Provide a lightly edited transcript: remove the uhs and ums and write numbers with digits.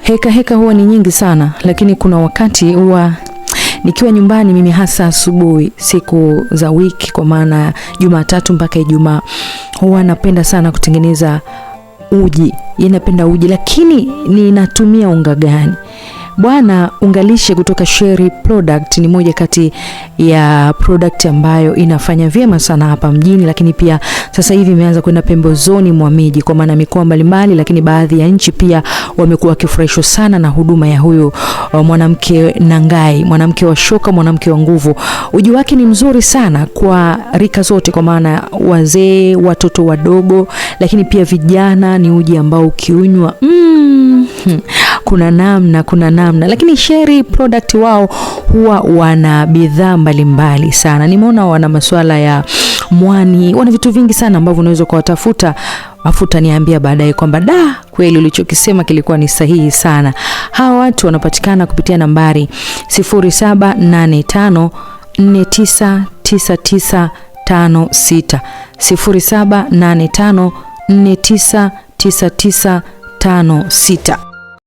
Heka huwa ni nyingi sana, lakini kuna wakati huwa nikiwa nyumbani mimi, hasa asubuhi siku za wiki, kwa maana Jumatatu mpaka Ijumaa, huwa napenda sana kutengeneza uji. Napenda uji, lakini ninatumia unga gani? Bwana, ungalishe kutoka Sherry Product ni moja kati ya product ambayo inafanya vyema sana hapa mjini, lakini pia sasa hivi imeanza kwenda pembezoni mwa miji, kwa maana mikoa mbalimbali, lakini baadhi ya nchi pia wamekuwa wakifurahishwa sana na huduma ya huyo mwanamke Nangai, mwanamke wa shoka, mwanamke wa nguvu. Uji wake ni mzuri sana kwa rika zote, kwa maana wazee, watoto wadogo, lakini pia vijana. Ni uji ambao ukiunywa kuna namna. Lakini Sherry Product wao huwa wana bidhaa mbalimbali sana. Nimeona wana masuala ya mwani, wana vitu vingi sana ambavyo unaweza kuwatafuta. Mafuta niambia baadaye kwamba kweli ulichokisema kilikuwa ni sahihi sana. Hawa watu wanapatikana kupitia nambari 0785499956, 0785499956.